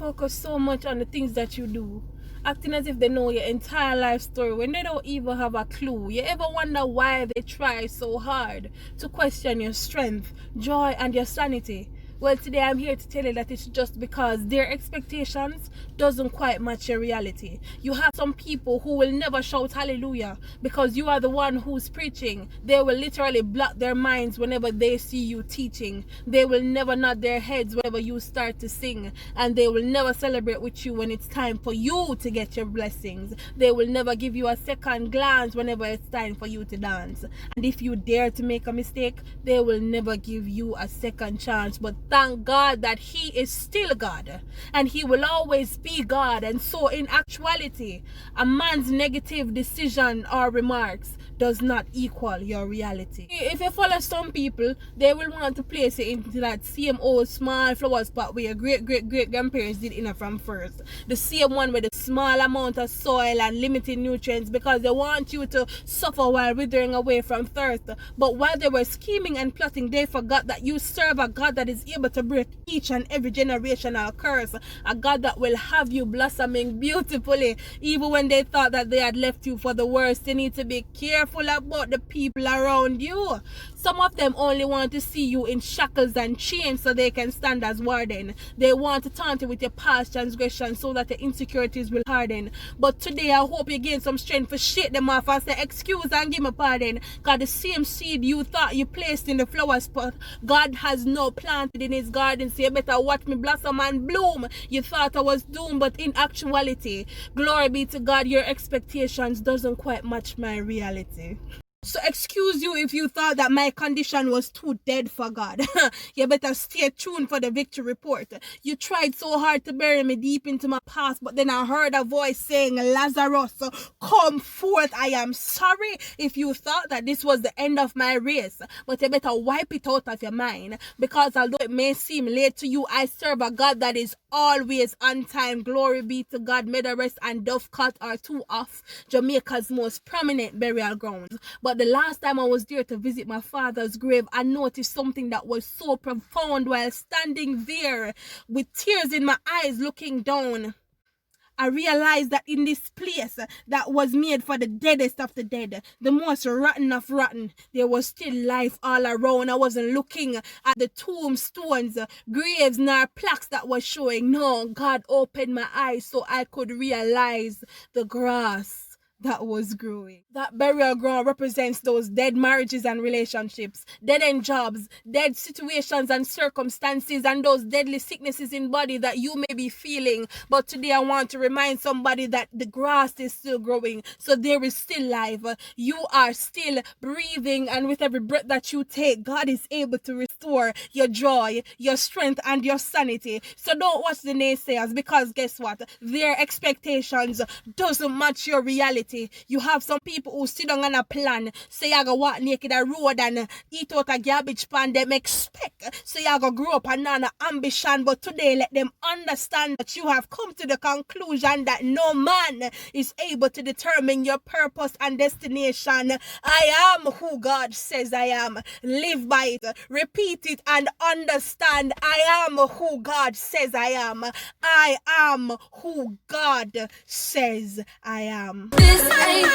focus so much on the things that you do, acting as if they know your entire life story when they don't even have a clue. You ever wonder why they try so hard to question your strength, joy, and your sanity? Well, today I'm here to tell you that it's just because their expectations doesn't quite match your reality. You have some people who will never shout hallelujah because you are the one who's preaching. They will literally block their minds whenever they see you teaching. They will never nod their heads whenever you start to sing. And they will never celebrate with you when it's time for you to get your blessings. They will never give you a second glance whenever it's time for you to dance. And if you dare to make a mistake, they will never give you a second chance. But thank God that He is still God and He will always be God. And so in actuality, a man's negative decision or remarks does not equal your reality. If you follow some people, they will want to place it into that same old small flower spot where your great grandparents did enough from first. The same one with a small amount of soil and limited nutrients, because they want you to suffer while withering away from thirst. But while they were scheming and plotting, they forgot that you serve a God that is able to break each and every generational curse, a God that will have you blossoming beautifully even when they thought that they had left you for the worst. You need to be careful about the people around you. Some of them only want to see you in shackles and chains so they can stand as warden. They want to taunt you with your past transgressions so that your insecurities will harden. But today I hope you gain some strength to shake them off and say excuse and give me pardon, because the same seed you thought you placed in the flower spot, God has now planted in His garden. So you better watch me blossom and bloom. You thought I was doomed, but in actuality, glory be to God, your expectations doesn't quite match my reality. So excuse you if you thought that my condition was too dead for God. You better stay tuned for the victory report. You tried so hard to bury me deep into my past, but then I heard a voice saying, Lazarus, come forth. I am sorry if you thought that this was the end of my race, but you better wipe it out of your mind, because although it may seem late to you, I serve a God that is always on time. Glory be to God. Meadowrest and Dovecote are two of Jamaica's most prominent burial grounds. But the last time I was there to visit my father's grave, I noticed something that was so profound while standing there with tears in my eyes looking down. I realized that in this place that was made for the deadest of the dead, the most rotten of rotten, there was still life all around. I wasn't looking at the tombstones, graves, nor plaques that was showing. No, God opened my eyes so I could realize the grass that was growing. That burial ground represents those dead marriages and relationships, dead end jobs, dead situations and circumstances, and those deadly sicknesses in body that you may be feeling. But today I want to remind somebody that the grass is still growing, so there is still life. You are still breathing, and with every breath that you take, God is able to restore your joy, your strength, and your sanity. So don't watch the naysayers, because guess what? Their expectations doesn't match your reality. You have some people who sit down on a plan, say you go walk naked a road and eat out a garbage pan. Them expect so you go grow up and an ambition, but today let them understand that you have come to the conclusion that no man is able to determine your purpose and destination. I am who God says I am. Live by it, repeat it, and understand. I am who God says I am. I am who God says I am. This ain't